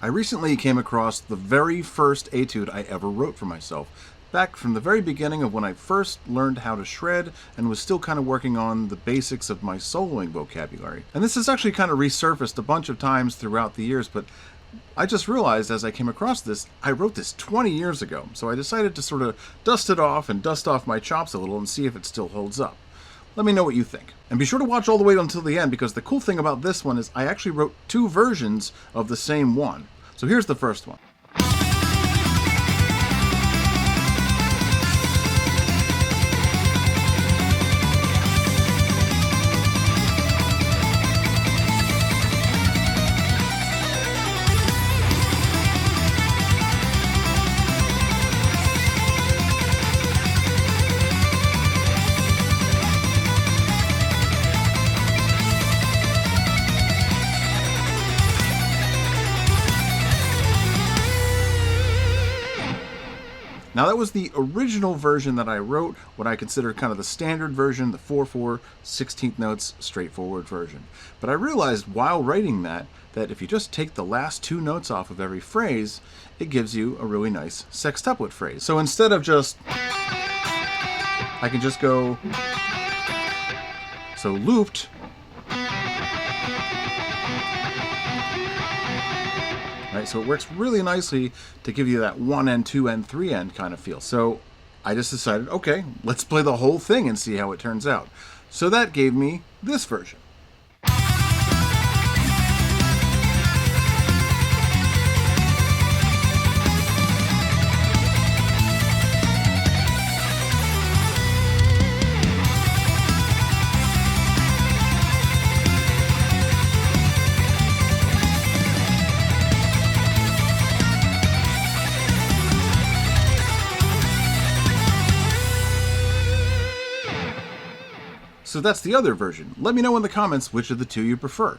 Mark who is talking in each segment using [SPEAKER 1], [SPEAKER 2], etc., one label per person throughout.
[SPEAKER 1] I recently came across the very first etude I ever wrote for myself, back from the very beginning of when I first learned how to shred and was still kind of working on the basics of my soloing vocabulary. And this has actually kind of resurfaced a bunch of times throughout the years, but I just realized as I came across this, I wrote this 20 years ago, so I decided to sort of dust it off and dust off my chops a little and see if it still holds up. Let me know what you think. And be sure to watch all the way until the end, because the cool thing about this one is I actually wrote two versions of the same one. So here's the first one. Now that was the original version that I wrote, what I consider kind of the standard version, the 4/4, 16th notes, straightforward version. But I realized while writing that if you just take the last two notes off of every phrase, it gives you a really nice sextuplet phrase. So instead of just, I can just go, so looped, right? So it works really nicely to give you that 1 end, 2 end, 3 end kind of feel. So I just decided, okay, let's play the whole thing and see how it turns out. So that gave me this version. So that's the other version. Let me know in the comments which of the two you prefer.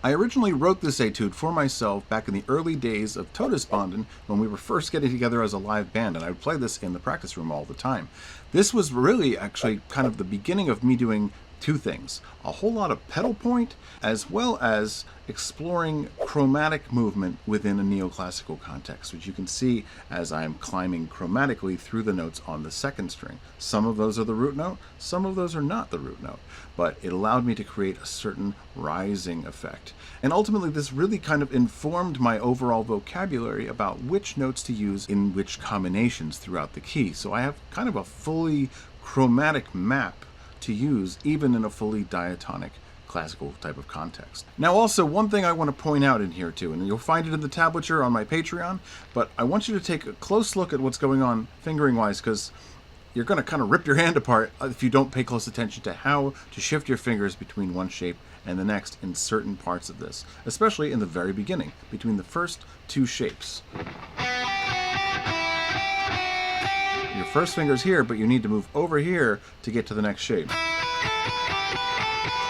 [SPEAKER 1] I originally wrote this etude for myself back in the early days of Todesbanden when we were first getting together as a live band, and I would play this in the practice room all the time. This was really actually kind of the beginning of me doing two things: a whole lot of pedal point, as well as exploring chromatic movement within a neoclassical context, which you can see as I'm climbing chromatically through the notes on the second string. Some of those are the root note, some of those are not the root note, but it allowed me to create a certain rising effect. And ultimately this really kind of informed my overall vocabulary about which notes to use in which combinations throughout the key. So I have kind of a fully chromatic map to use even in a fully diatonic classical type of context. Now also, one thing I want to point out in here too, and you'll find it in the tablature on my Patreon, but I want you to take a close look at what's going on fingering wise, because you're going to kind of rip your hand apart if you don't pay close attention to how to shift your fingers between one shape and the next in certain parts of this, especially in the very beginning, between the first two shapes. Your first finger's here, but you need to move over here to get to the next shape,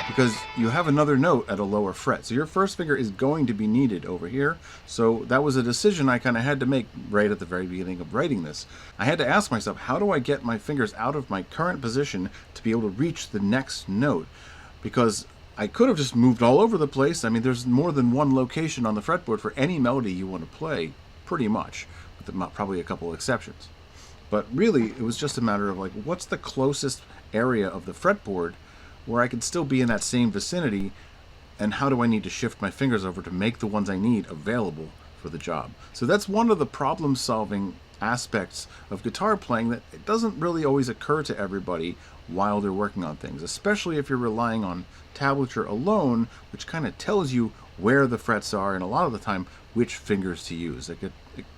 [SPEAKER 1] because you have another note at a lower fret. So your first finger is going to be needed over here. So that was a decision I kind of had to make right at the very beginning of writing this. I had to ask myself, how do I get my fingers out of my current position to be able to reach the next note? Because I could have just moved all over the place. I mean, there's more than one location on the fretboard for any melody you want to play, pretty much, with probably a couple of exceptions. But really, it was just a matter of like, what's the closest area of the fretboard where I can still be in that same vicinity, and how do I need to shift my fingers over to make the ones I need available for the job? So that's one of the problem-solving aspects of guitar playing that it doesn't really always occur to everybody while they're working on things, especially if you're relying on tablature alone, which kind of tells you where the frets are, and a lot of the time which fingers to use. It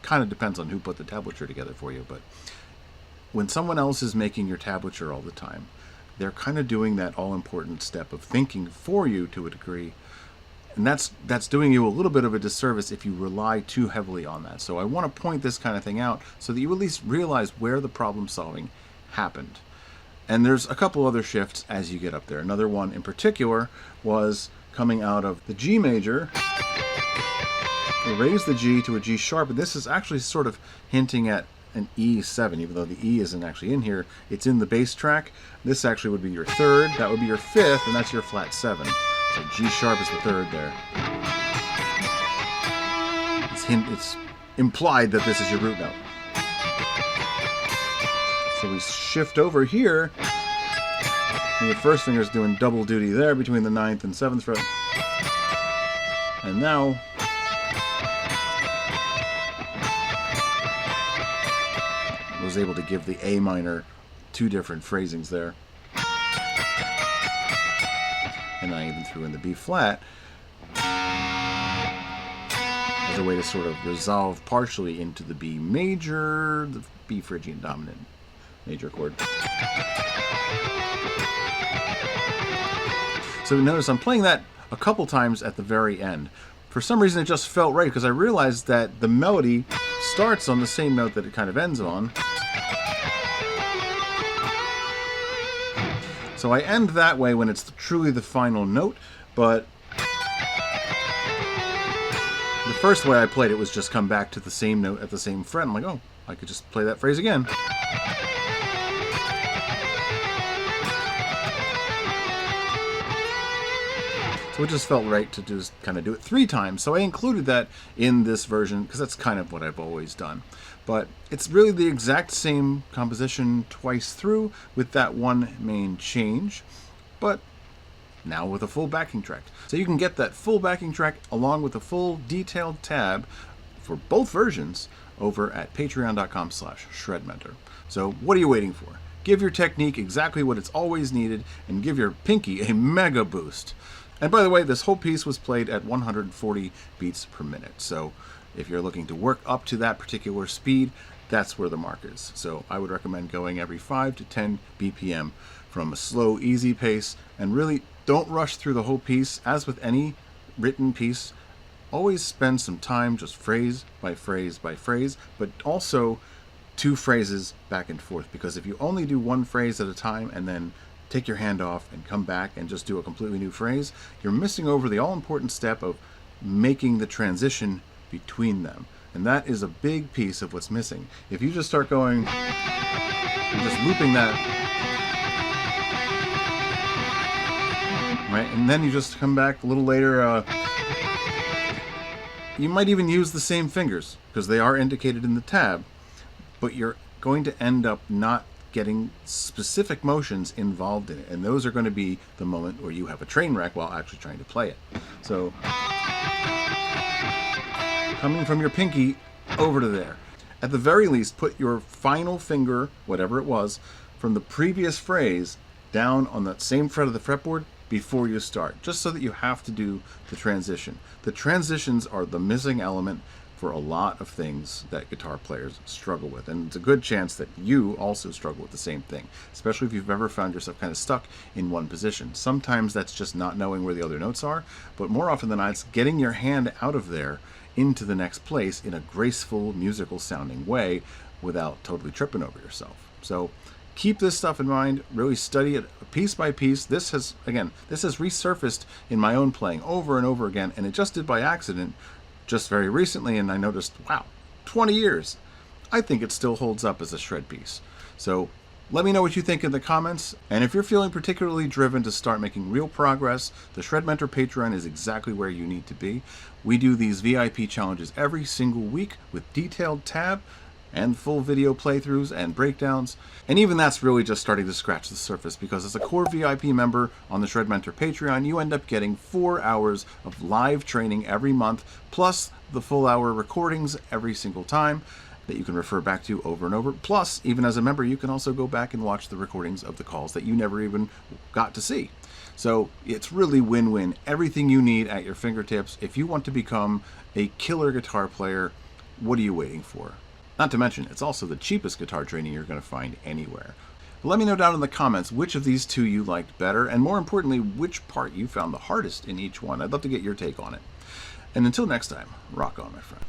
[SPEAKER 1] kind of depends on who put the tablature together for you, but when someone else is making your tablature all the time, they're kind of doing that all-important step of thinking for you to a degree, and that's doing you a little bit of a disservice if you rely too heavily on that. So I want to point this kind of thing out so that you at least realize where the problem solving happened. And there's a couple other shifts as you get up there. Another one in particular was coming out of the G major. We raise the G to a G sharp, and this is actually sort of hinting at an E7, even though the E isn't actually in here. It's in the bass track. This actually would be your third, that would be your fifth, and that's your flat 7. So G sharp is the third there. It's it's implied that this is your root note. So we shift over here, and your first finger is doing double duty there between the 9th and 7th fret. And now I was able to give the A minor 2 different phrasings there. And I even threw in the B flat as a way to sort of resolve partially into the B major, the B Phrygian dominant major chord. So notice I'm playing that a couple times at the very end. For some reason it just felt right because I realized that the melody starts on the same note that it kind of ends on. So I end that way when it's truly the final note, but the first way I played it was just come back to the same note at the same fret. I'm like, oh, I could just play that phrase again. So it just felt right to just kind of do it 3 times. So I included that in this version because that's kind of what I've always done. But it's really the exact same composition twice through with that one main change, but now with a full backing track. So you can get that full backing track along with a full detailed tab for both versions over at patreon.com/shredmentor. So what are you waiting for? Give your technique exactly what it's always needed and give your pinky a mega boost. And by the way, this whole piece was played at 140 beats per minute. So if you're looking to work up to that particular speed, that's where the mark is. So I would recommend going every 5 to 10 BPM from a slow, easy pace, and really don't rush through the whole piece. As with any written piece, always spend some time just phrase by phrase by phrase, but also 2 phrases back and forth, because if you only do 1 phrase at a time and then take your hand off and come back and just do a completely new phrase, you're missing over the all-important step of making the transition between them. And that is a big piece of what's missing. If you just start going and just looping that, right, and then you just come back a little later, you might even use the same fingers because they are indicated in the tab, but you're going to end up not getting specific motions involved in it, and those are going to be the moment where you have a train wreck while actually trying to play it. So coming from your pinky over to there. At the very least, put your final finger, whatever it was, from the previous phrase down on that same fret of the fretboard before you start, just so that you have to do the transition. The transitions are the missing element for a lot of things that guitar players struggle with, and it's a good chance that you also struggle with the same thing, especially if you've ever found yourself kind of stuck in one position. Sometimes that's just not knowing where the other notes are, but more often than not, it's getting your hand out of there into the next place in a graceful, musical sounding way without totally tripping over yourself. So keep this stuff in mind, really study it piece by piece. This has resurfaced in my own playing over and over again, and it just did by accident just very recently, and I noticed, wow, 20 years. I think it still holds up as a shred piece. So let me know what you think in the comments, and if you're feeling particularly driven to start making real progress, the Shred Mentor Patreon is exactly where you need to be. We do these VIP challenges every single week with detailed tab and full video playthroughs and breakdowns, and even that's really just starting to scratch the surface, because as a core VIP member on the Shred Mentor Patreon, you end up getting 4 hours of live training every month, plus the full hour recordings every single time that you can refer back to over and over. Plus, even as a member, you can also go back and watch the recordings of the calls that you never even got to see. So it's really win-win. Everything you need at your fingertips. If you want to become a killer guitar player, what are you waiting for? Not to mention, it's also the cheapest guitar training you're going to find anywhere. But let me know down in the comments which of these 2 you liked better, and more importantly, which part you found the hardest in each one. I'd love to get your take on it. And until next time, rock on, my friend.